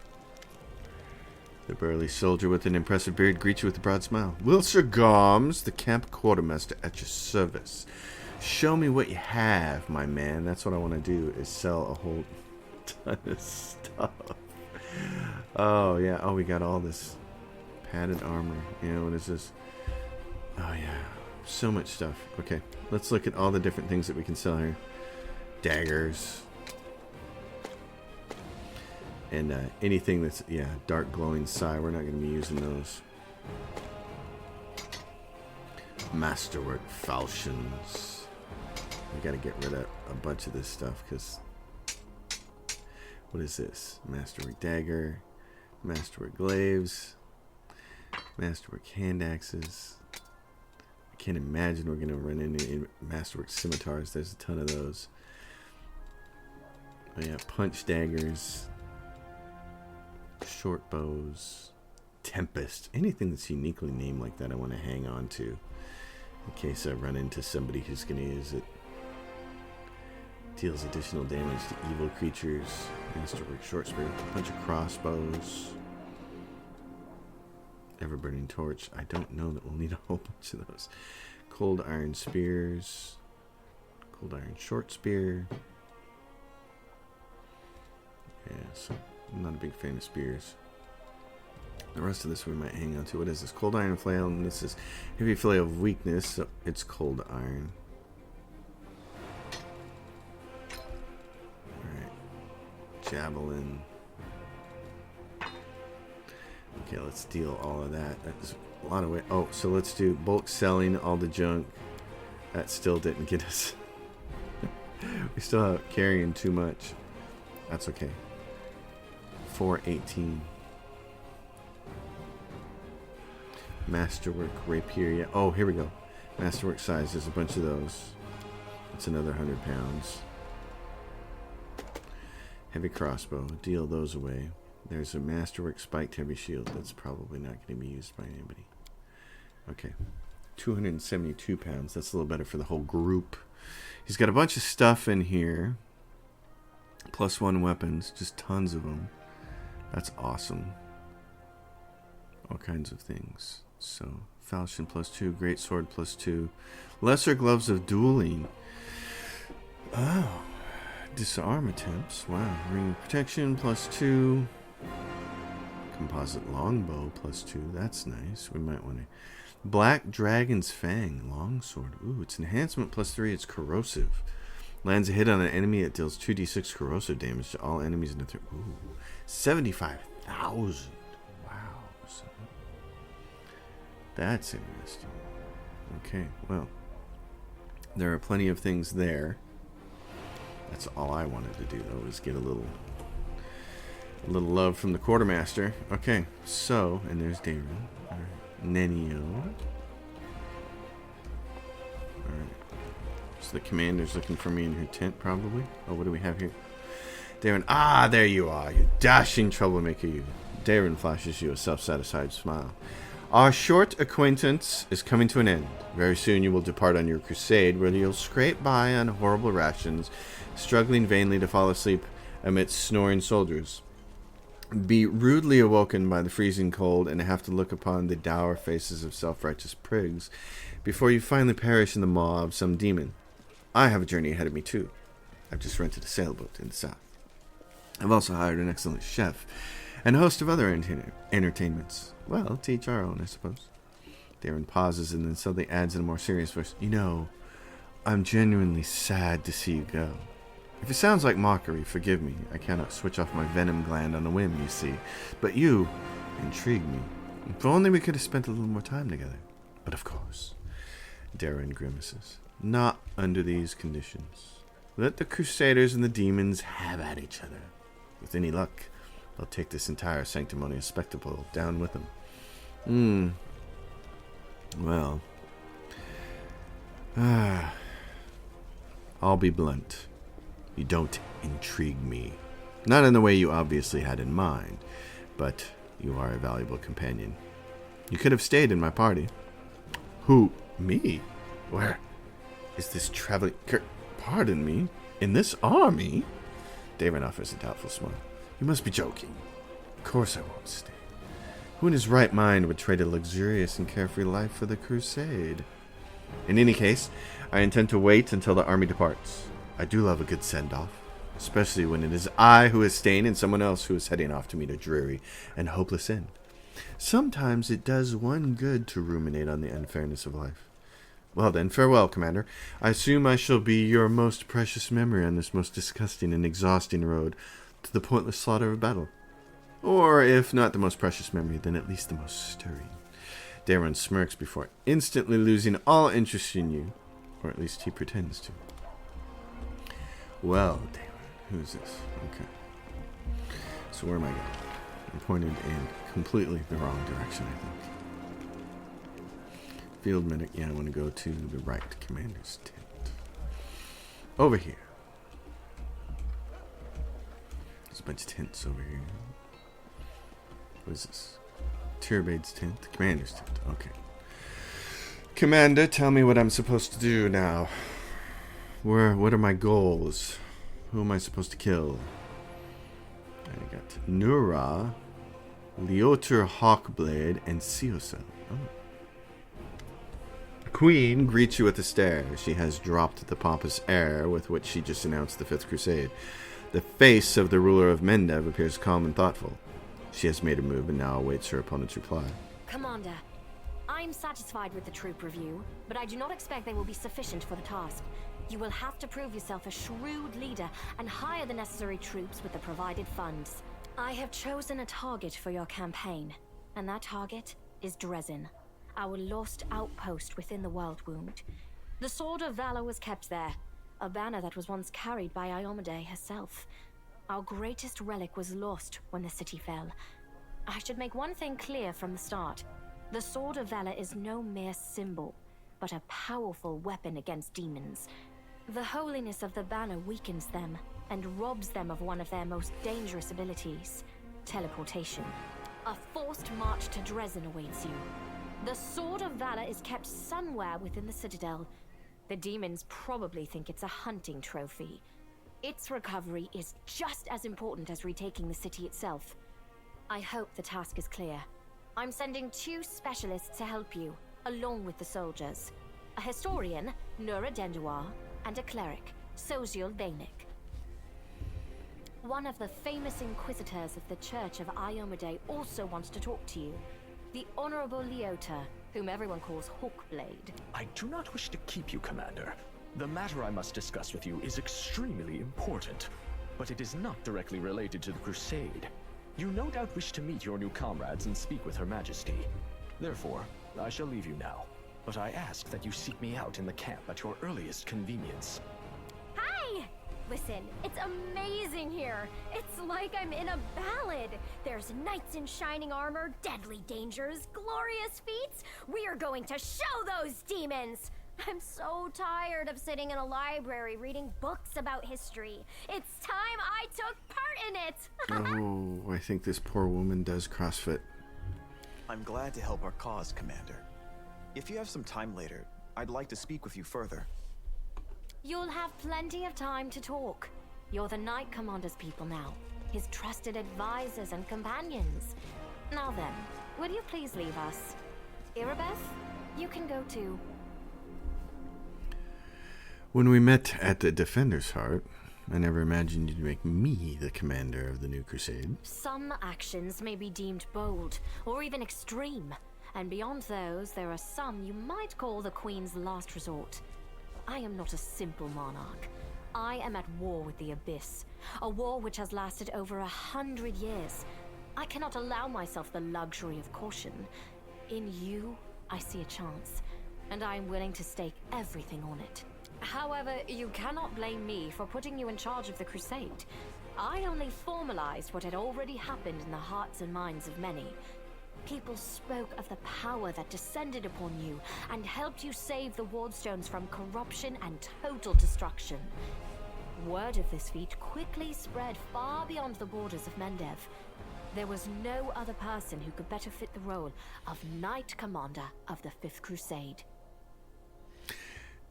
The burly soldier with an impressive beard greets you with a broad smile. Wilsir Garms, the camp quartermaster at your service. Show me what you have, my man. That's what I want to do, is sell a whole ton of stuff. Oh, yeah. Oh, we got all this padded armor. Yeah, what is this? Oh, yeah. So much stuff. Okay, let's look at all the different things that we can sell here. Daggers. And anything that's, yeah, dark glowing psi. We're not going to be using those. Masterwork falchions. We got to get rid of a bunch of this stuff because... What is this? Masterwork dagger. Masterwork glaives. Masterwork hand axes. I can't imagine we're going to run into Masterwork scimitars. There's a ton of those. Oh yeah, punch daggers. Short bows. Tempest. Anything that's uniquely named like that I want to hang on to. In case I run into somebody who's going to use it. Deals additional damage to evil creatures. Masterwork short spear. Bunch of crossbows. Ever-burning torch. I don't know that we'll need a whole bunch of those. Cold iron spears. Cold iron short spear. Yeah, so I'm not a big fan of spears. The rest of this we might hang on to. What is this? Cold iron flail, and this is heavy flail of weakness, so it's cold iron. Alright. Javelin. Okay, let's deal all of that. That's a lot of weight. Oh, so let's do bulk selling all the junk. That still didn't get us. We still are carrying too much. That's okay. 418. Masterwork rapier. Yeah. Oh, here we go. Masterwork size. There's a bunch of those. That's another 100 pounds. Heavy crossbow. Deal those away. There's a Masterwork spiked heavy shield. That's probably not going to be used by anybody. Okay. 272 pounds. That's a little better for the whole group. He's got a bunch of stuff in here. +1 weapons. Just tons of them. That's awesome. All kinds of things. So, falchion +2. Greatsword +2. Lesser gloves of dueling. Oh. Disarm attempts. Wow. Ring of protection +2. Composite longbow +2. That's nice. We might want to. Black Dragon's Fang longsword. Ooh, it's enhancement +3. It's corrosive. Lands a hit on an enemy. It deals 2d6 corrosive damage to all enemies in the third. Ooh, 75,000. Wow. So that's interesting. Okay, well, there are plenty of things there. That's all I wanted to do, though, was get a little love from the quartermaster. Okay, so, and there's Darren. All right, Nenio. All right. So the commander's looking for me in her tent, probably. Oh, what do we have here? Darren. Ah, there you are, you dashing troublemaker, you. Darren flashes you a self-satisfied smile. Our short acquaintance is coming to an end. Very soon you will depart on your crusade, where you'll scrape by on horrible rations, struggling vainly to fall asleep amidst snoring soldiers. Be rudely awoken by the freezing cold, and have to look upon the dour faces of self-righteous prigs before you finally perish in the maw of some demon. I have a journey ahead of me, too. I've just rented a sailboat in the south. I've also hired an excellent chef and a host of other entertainments. Well, to each our own, I suppose. Darren pauses and then suddenly adds in a more serious voice, You know, I'm genuinely sad to see you go. If it sounds like mockery, forgive me. I cannot switch off my venom gland on a whim, you see. But you intrigue me. If only we could have spent a little more time together. But of course, Darren grimaces. Not under these conditions. Let the Crusaders and the demons have at each other. With any luck, they'll take this entire sanctimonious spectacle down with them. Well. I'll be blunt. You don't intrigue me. Not in the way you obviously had in mind, but you are a valuable companion. You could have stayed in my party. Who? Me? Where is this traveling... Pardon me? In this army? Davin offers a doubtful smile. You must be joking. Of course I won't stay. Who in his right mind would trade a luxurious and carefree life for the crusade? In any case, I intend to wait until the army departs. I do love a good send-off, especially when it is I who is staying and someone else who is heading off to meet a dreary and hopeless end. Sometimes it does one good to ruminate on the unfairness of life. Well then, farewell, Commander. I assume I shall be your most precious memory on this most disgusting and exhausting road to the pointless slaughter of battle. Or, if not the most precious memory, then at least the most stirring. Darren smirks before instantly losing all interest in you, or at least he pretends to. Well, Darren, who's this? Okay. So where am I going? I'm pointed in completely the wrong direction, I think. Field medic, yeah, I want to go to the right, Commander's tent. Over here. There's a bunch of tents over here. What is this? Tirabade's tent? The Commander's tent, okay. Commander, tell me what I'm supposed to do now. What are my goals? Who am I supposed to kill? I got Nura, Leoter Hawkblade, and Seosel. Oh. Queen greets you with a stare. She has dropped the pompous air with which she just announced the Fifth Crusade. The face of the ruler of Mendev appears calm and thoughtful. She has made a move and now awaits her opponent's reply. Commander, I'm satisfied with the troop review, but I do not expect they will be sufficient for the task. You will have to prove yourself a shrewd leader and hire the necessary troops with the provided funds. I have chosen a target for your campaign, and that target is Dresden, our lost outpost within the World Wound. The Sword of Valor was kept there, a banner that was once carried by Iomade herself. Our greatest relic was lost when the city fell. I should make one thing clear from the start. The Sword of Valor is no mere symbol, but a powerful weapon against demons. The holiness of the banner weakens them and robs them of one of their most dangerous abilities, teleportation. A forced march to Dresden awaits you. The Sword of Valor is kept somewhere within the Citadel. The demons probably think it's a hunting trophy. Its recovery is just as important as retaking the city itself. I hope the task is clear. I'm sending 2 specialists to help you, along with the soldiers. A historian, Nura Denduar, and a cleric, Soziel Bainik. One of the famous inquisitors of the Church of Iomade also wants to talk to you. The Honorable Leota, whom everyone calls Hawkblade. I do not wish to keep you, Commander. The matter I must discuss with you is extremely important, but it is not directly related to the Crusade. You no doubt wish to meet your new comrades and speak with Her Majesty. Therefore, I shall leave you now, but I ask that you seek me out in the camp at your earliest convenience. Hi! Listen, it's amazing here. It's like I'm in a ballad. There's knights in shining armor, deadly dangers, glorious feats. We are going to show those demons! I'm so tired of sitting in a library reading books about history. It's time I took part in it! Oh, I think this poor woman does CrossFit. I'm glad to help our cause, Commander. If you have some time later, I'd like to speak with you further. You'll have plenty of time to talk. You're the Knight Commander's people now, his trusted advisors and companions. Now then, will you please leave us? Irabeth, you can go too. When we met at the Defender's Heart, I never imagined you'd make me the commander of the new crusade. Some actions may be deemed bold, or even extreme. And beyond those, there are some you might call the Queen's last resort. I am not a simple monarch. I am at war with the Abyss, a war which has lasted over 100 years. I cannot allow myself the luxury of caution. In you, I see a chance, and I am willing to stake everything on it. However, you cannot blame me for putting you in charge of the crusade. I only formalized what had already happened in the hearts and minds of many. People spoke of the power that descended upon you and helped you save the Wardstones from corruption and total destruction. Word of this feat quickly spread far beyond the borders of Mendev. There was no other person who could better fit the role of Knight Commander of the Fifth Crusade.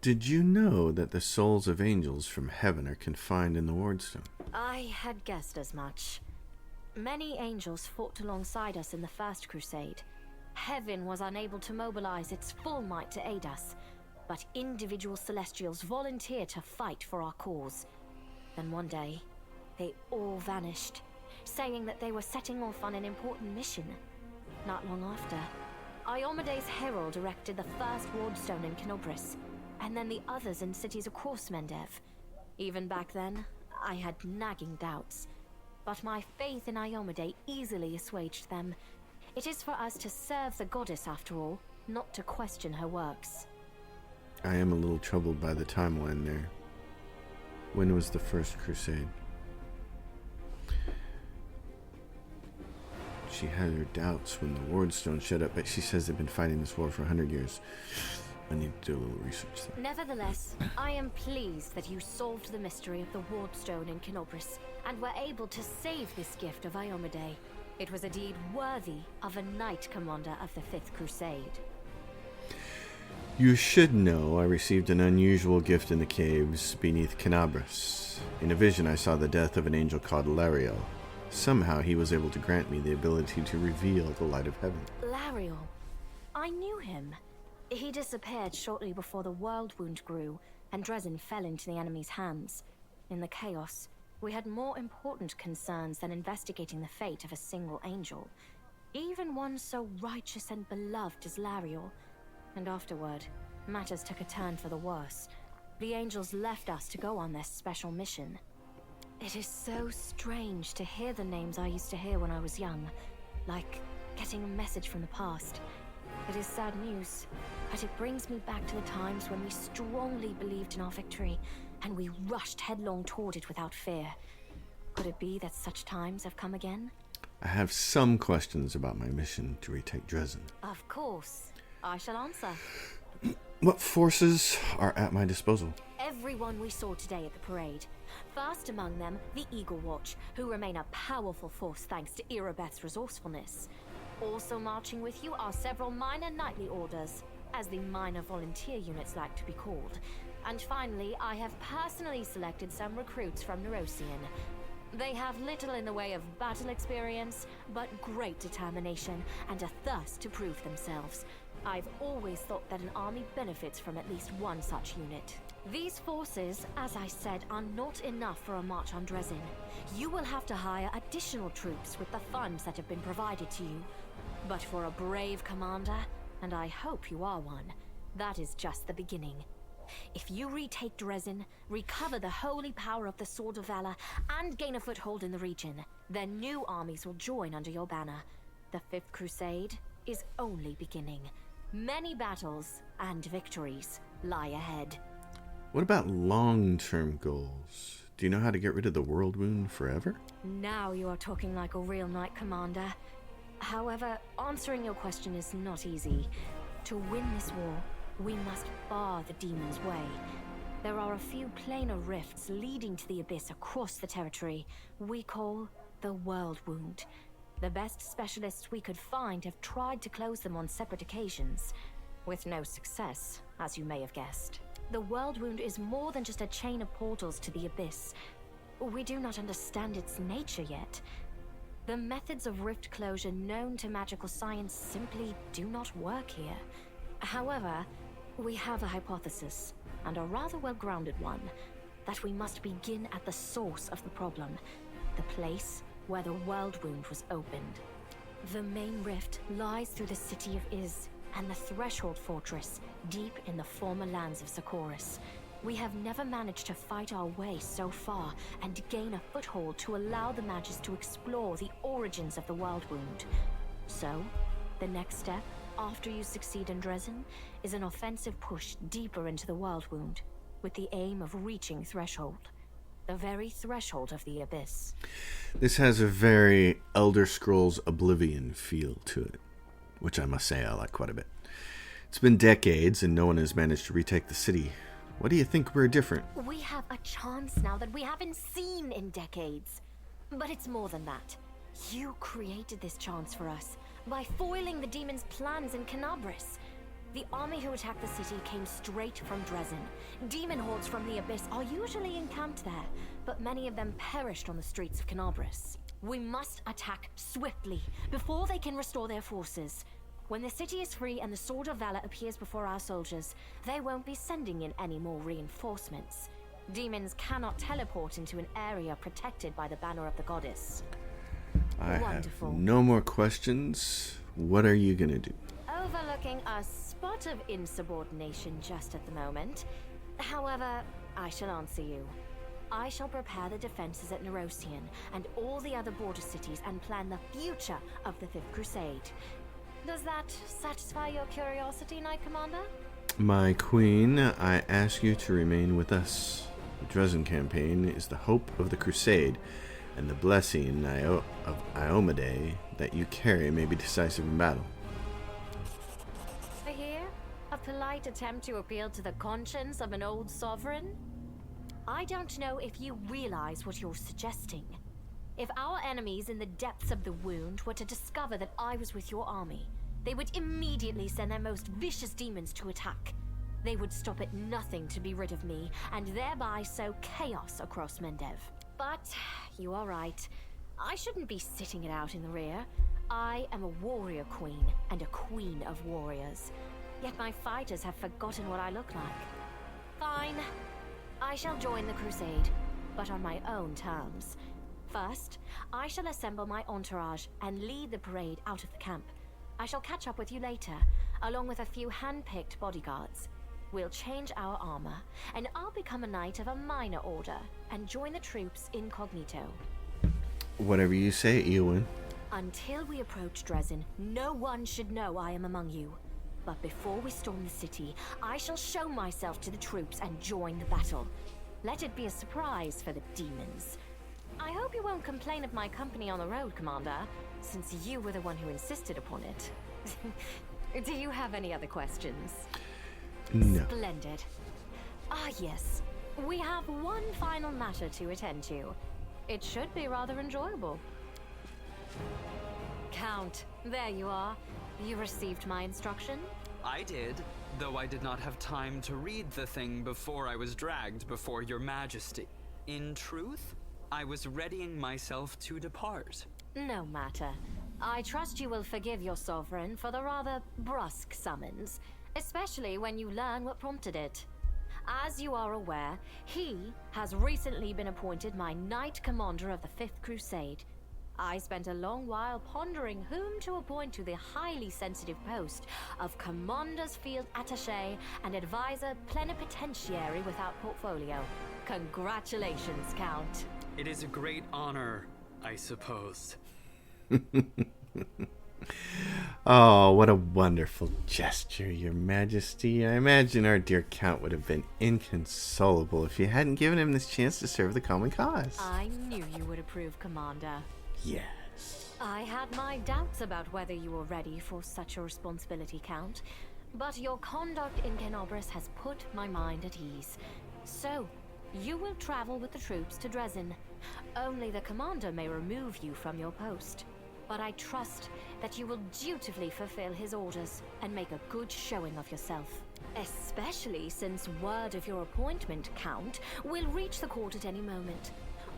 Did you know that the souls of angels from heaven are confined in the Wardstone? I had guessed as much. Many angels fought alongside us in the First Crusade. Heaven was unable to mobilize its full might to aid us, but individual celestials volunteered to fight for our cause. Then one day, they all vanished, saying that they were setting off on an important mission. Not long after, Iomede's herald erected the first Wardstone in Kenobris, and then the others in cities across Mendev. Even back then, I had nagging doubts, but my faith in Iomede easily assuaged them. It is for us to serve the goddess after all, not to question her works. I am a little troubled by the timeline there. When was the First Crusade? She had her doubts when the Wardstone showed up, but she says they've been fighting this war for 100 years. I need to do a little research there. Nevertheless, I am pleased that you solved the mystery of the Wardstone in Kenobris, and were able to save this gift of Iomede. It was a deed worthy of a Knight Commander of the Fifth Crusade. You should know I received an unusual gift in the caves beneath Kenabris. In a vision I saw the death of an angel called Lariel. Somehow he was able to grant me the ability to reveal the light of heaven. Lariel. I knew him. He disappeared shortly before the world wound grew, and Dresden fell into the enemy's hands. In the chaos, we had more important concerns than investigating the fate of a single angel. Even one so righteous and beloved as Lariel. And afterward, matters took a turn for the worse. The angels left us to go on their special mission. It is so strange to hear the names I used to hear when I was young, like getting a message from the past. It is sad news, but it brings me back to the times when we strongly believed in our victory, and we rushed headlong toward it without fear. Could it be that such times have come again? I have some questions about my mission to retake Dresden. Of course. I shall answer. What forces are at my disposal? Everyone we saw today at the parade. First among them, the Eagle Watch, who remain a powerful force thanks to Irabeth's resourcefulness. Also marching with you are several minor knightly orders, as the minor volunteer units like to be called. And finally, I have personally selected some recruits from Neurosian. They have little in the way of battle experience, but great determination and a thirst to prove themselves. I've always thought that an army benefits from at least one such unit. These forces, as I said, are not enough for a march on Dresden. You will have to hire additional troops with the funds that have been provided to you. But for a brave commander, and I hope you are one, that is just the beginning. If you retake Dresden, recover the holy power of the Sword of Valor, and gain a foothold in the region, then new armies will join under your banner. The Fifth Crusade is only beginning. Many battles and victories lie ahead. What about long-term goals? Do you know how to get rid of the world wound forever? Now you are talking like a real Knight Commander. However, answering your question is not easy. To win this war, we must bar the demon's way. There are a few planar rifts leading to the abyss across the territory we call the World Wound. The best specialists we could find have tried to close them on separate occasions, with no success, as you may have guessed. The World Wound is more than just a chain of portals to the abyss. We do not understand its nature yet. The methods of rift closure known to magical science simply do not work here. However, we have a hypothesis, and a rather well-grounded one, that we must begin at the source of the problem, the place where the World Wound was opened. The main rift lies through the city of Iz, and the Threshold Fortress, deep in the former lands of Socorus. We have never managed to fight our way so far and gain a foothold to allow the mages to explore the origins of the World Wound. So, the next step, after you succeed in Dresden, is an offensive push deeper into the World Wound, with the aim of reaching Threshold. The very threshold of the abyss. This has a very Elder Scrolls Oblivion feel to it, which I must say I like quite a bit. It's been decades and no one has managed to retake the city. What do you think we're different? We have a chance now that we haven't seen in decades. But it's more than that. You created this chance for us by foiling the demon's plans in Canabris. The army who attacked the city came straight from Dresden. Demon hordes from the Abyss are usually encamped there, but many of them perished on the streets of Canabris. We must attack swiftly, before they can restore their forces. When the city is free and the Sword of Valor appears before our soldiers, they won't be sending in any more reinforcements. Demons cannot teleport into an area protected by the banner of the goddess. I Wonderful. have no more questions. What are you gonna do? Overlooking a spot of insubordination just at the moment. However, I shall answer you. I shall prepare the defenses at Nerosian and all the other border cities and plan the future of the Fifth Crusade. Does that satisfy your curiosity, Knight Commander? My queen, I ask you to remain with us. The Dresden Campaign is the hope of the Crusade, and the blessing of Iomade that you carry may be decisive in battle. I hear a polite attempt to appeal to the conscience of an old sovereign? I don't know if you realize what you're suggesting. If our enemies in the depths of the wound were to discover that I was with your army, they would immediately send their most vicious demons to attack. They would stop at nothing to be rid of me, and thereby sow chaos across Mendev. But you are right. I shouldn't be sitting it out in the rear. I am a warrior queen, and a queen of warriors. Yet my fighters have forgotten what I look like. Fine. I shall join the crusade, but on my own terms. First, I shall assemble my entourage and lead the parade out of the camp. I shall catch up with you later, along with a few hand-picked bodyguards. We'll change our armor, and I'll become a knight of a minor order and join the troops incognito. Whatever you say, Eowyn. Until we approach Dresden, no one should know I am among you. But before we storm the city, I shall show myself to the troops and join the battle. Let it be a surprise for the demons. I hope you won't complain of my company on the road, Commander, since you were the one who insisted upon it. Do you have any other questions? No. Splendid. Ah, yes. We have one final matter to attend to. It should be rather enjoyable. Count, there you are. You received my instruction? I did, though I did not have time to read the thing before I was dragged before your majesty. In truth, I was readying myself to depart. No matter. I trust you will forgive your sovereign for the rather brusque summons, especially when you learn what prompted it. As you are aware, he has recently been appointed my Knight Commander of the Fifth Crusade. I spent a long while pondering whom to appoint to the highly sensitive post of Commander's Field Attaché and Advisor Plenipotentiary without portfolio. Congratulations, Count. It is a great honor, I suppose. Oh, what a wonderful gesture, Your Majesty. I imagine our dear Count would have been inconsolable if you hadn't given him this chance to serve the common cause. I knew you would approve, Commander. Yes. I had my doubts about whether you were ready for such a responsibility, Count, but your conduct in Canabris has put my mind at ease. So, you will travel with the troops to Dresden. Only the commander may remove you from your post. But I trust that you will dutifully fulfill his orders and make a good showing of yourself. Especially since word of your appointment, Count, will reach the court at any moment.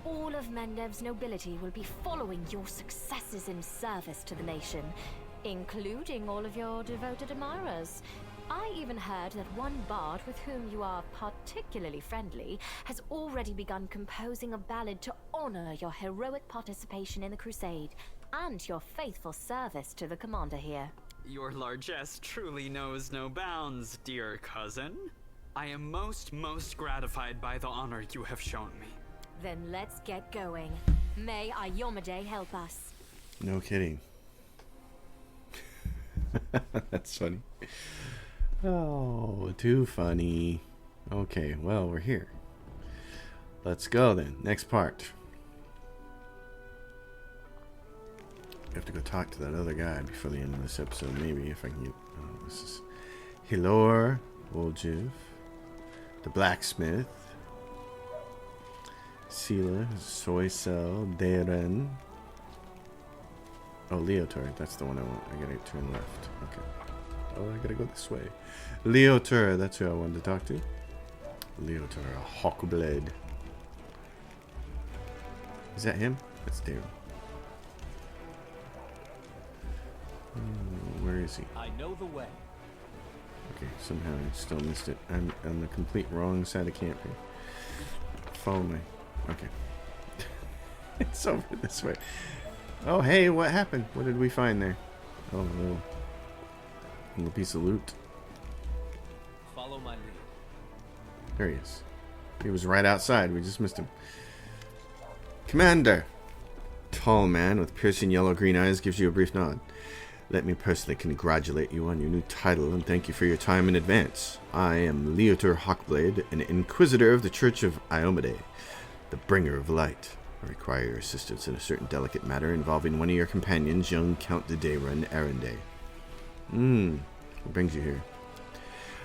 All of Mendev's nobility will be following your successes in service to the nation, including all of your devoted admirers. I even heard that one bard with whom you are particularly friendly has already begun composing a ballad to honor your heroic participation in the crusade and your faithful service to the commander here. Your largesse truly knows no bounds, dear cousin. I am most gratified by the honor you have shown me. Then let's get going. May Iomade help us. No kidding. That's funny. Oh, too funny. Okay, well, we're here. Let's go then. Next part. I have to go talk to that other guy before the end of this episode, maybe, if I can get... Oh, this is Hilor Woljiv, the blacksmith, Sela, Soysel, Deren, Oh, Leotor. That's the one I want. I gotta turn left. Okay. Oh, I gotta go this way. Leotor. That's who I wanted to talk to. Leotor, a Hawkblade. Is that him? That's Daryl. Where is he? I know the way. Okay, somehow I still missed it. I'm on the complete wrong side of camp here. Follow me. Okay. It's over this way. Oh, hey, what happened? What did we find there? Oh, no. A little piece of loot. Follow my lead. There he is. He was right outside. We just missed him. Commander! Tall man with piercing yellow-green eyes gives you a brief nod. Let me personally congratulate you on your new title and thank you for your time in advance. I am Leotor Hawkblade, an Inquisitor of the Church of Iomade, the Bringer of Light. I require your assistance in a certain delicate matter involving one of your companions, young Count de Dayron Arende. What brings you here?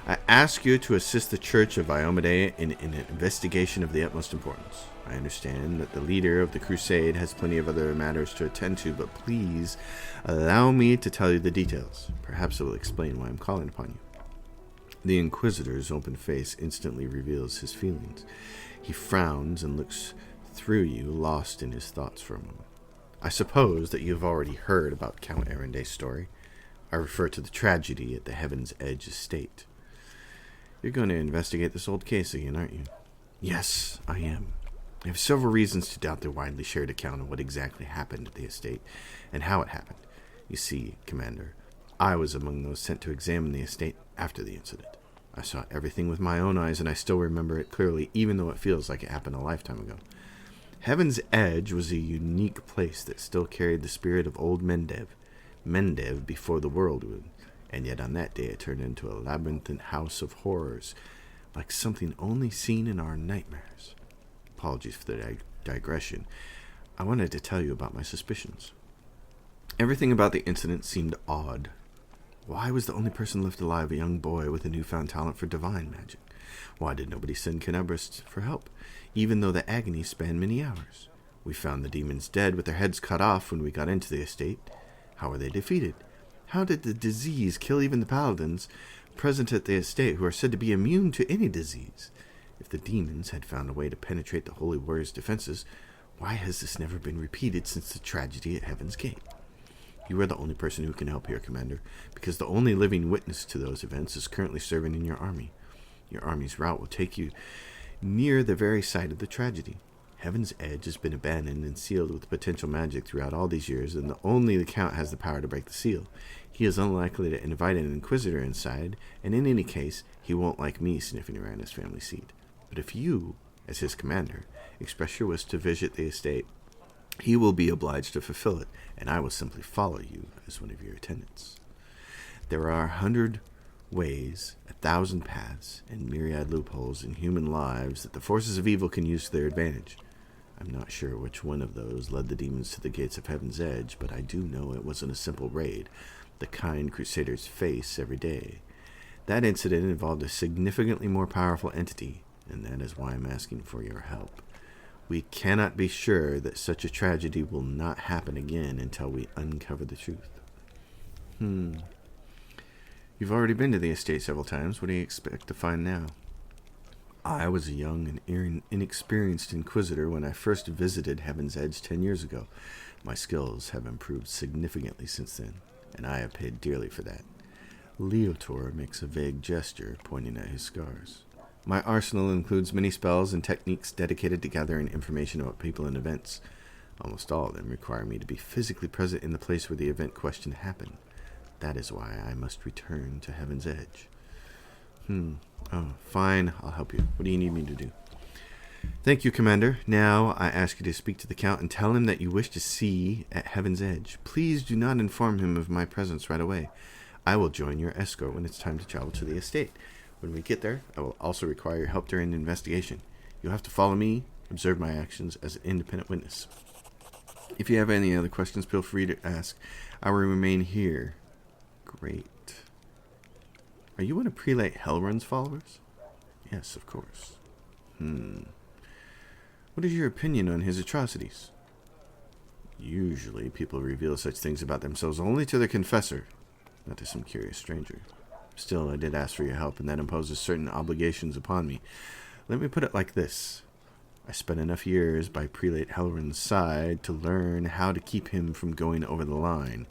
I ask you to assist the Church of Iomade in an investigation of the utmost importance. I understand that the leader of the crusade has plenty of other matters to attend to, but please allow me to tell you the details. Perhaps it will explain why I'm calling upon you. The Inquisitor's open face instantly reveals his feelings. He frowns and looks through you, lost in his thoughts for a moment. I suppose that you have already heard about Count Arende's story. I refer to the tragedy at the Heaven's Edge estate. You're going to investigate this old case again, aren't you? Yes, I am. I have several reasons to doubt their widely shared account of what exactly happened at the estate and how it happened. You see, Commander, I was among those sent to examine the estate after the incident. I saw everything with my own eyes, and I still remember it clearly, even though it feels like it happened a lifetime ago. Heaven's Edge was a unique place that still carried the spirit of old Mendev before the world would, and yet on that day it turned into a labyrinthine house of horrors, like something only seen in our nightmares. Apologies for the digression. I wanted to tell you about my suspicions. Everything about the incident seemed odd. Why was the only person left alive a young boy with a newfound talent for divine magic? Why did nobody send Canabras for help, even though the agony spanned many hours? We found the demons dead with their heads cut off when we got into the estate. How were they defeated? How did the disease kill even the paladins present at the estate who are said to be immune to any disease? If the demons had found a way to penetrate the Holy Warrior's defenses, why has this never been repeated since the tragedy at Heaven's Gate? You are the only person who can help here, Commander, because the only living witness to those events is currently serving in your army. Your army's route will take you near the very site of the tragedy. Heaven's Edge has been abandoned and sealed with potential magic throughout all these years, and only the Count has the power to break the seal. He is unlikely to invite an Inquisitor inside, and in any case, he won't like me sniffing around his family seat. But if you, as his commander, express your wish to visit the estate, he will be obliged to fulfill it, and I will simply follow you as one of your attendants. There are 100 ways, 1,000 paths, and myriad loopholes in human lives that the forces of evil can use to their advantage. I'm not sure which one of those led the demons to the gates of Heaven's Edge, but I do know it wasn't a simple raid the kind Crusaders face every day. That incident involved a significantly more powerful entity, and that is why I'm asking for your help. We cannot be sure that such a tragedy will not happen again until we uncover the truth. You've already been to the estate several times. What do you expect to find now? I was a young and inexperienced Inquisitor when I first visited Heaven's Edge 10 years ago. My skills have improved significantly since then, and I have paid dearly for that. Leotor makes a vague gesture, pointing at his scars. My arsenal includes many spells and techniques dedicated to gathering information about people and events. Almost all of them require me to be physically present in the place where the event question happened. That is why I must return to Heaven's Edge. Oh, fine. I'll help you. What do you need me to do? Thank you, Commander. Now I ask you to speak to the Count and tell him that you wish to see at Heaven's Edge. Please do not inform him of my presence right away. I will join your escort when it's time to travel to the estate. When we get there, I will also require your help during the investigation. You'll have to follow me, observe my actions as an independent witness. If you have any other questions, feel free to ask. I will remain here. Great. Are you one of Prelate Hellrun's followers? Yes, of course. What is your opinion on his atrocities? Usually, people reveal such things about themselves only to their confessor, not to some curious stranger. Still, I did ask for your help, and that imposes certain obligations upon me. Let me put it like this. I spent enough years by Prelate Halloran's side to learn how to keep him from going over the line.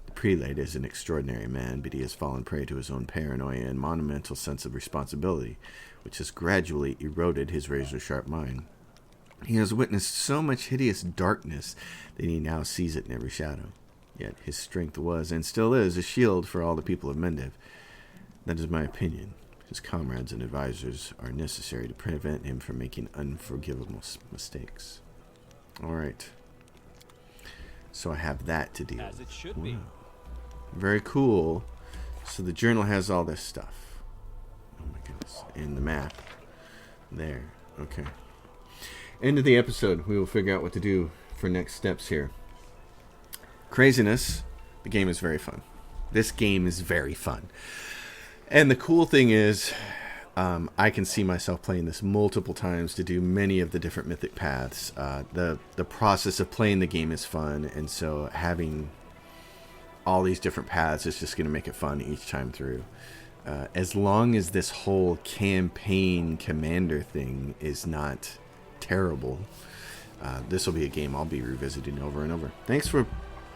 The Prelate is an extraordinary man, but he has fallen prey to his own paranoia and monumental sense of responsibility, which has gradually eroded his razor-sharp mind. He has witnessed so much hideous darkness that he now sees it in every shadow. Yet his strength was, and still is, a shield for all the people of Mendev. That is my opinion. His comrades and advisors are necessary to prevent him from making unforgivable mistakes. Alright. So I have that to deal with. As it should be. Very cool. So the journal has all this stuff. Oh my goodness. And the map. There. Okay. End of the episode. We will figure out what to do for next steps here. Craziness. The game is very fun. This game is very fun. And the cool thing is, I can see myself playing this multiple times to do many of the different Mythic Paths. The process of playing the game is fun, and so having all these different paths is just going to make it fun each time through. As long as this whole campaign commander thing is not terrible, this will be a game I'll be revisiting over and over. Thanks for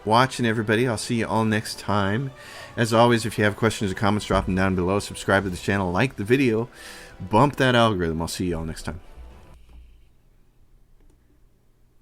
watching, everybody. I'll see you all next time. As always, if you have questions or comments, drop them down below. Subscribe to the channel, like the video, bump that algorithm. I'll see you all next time.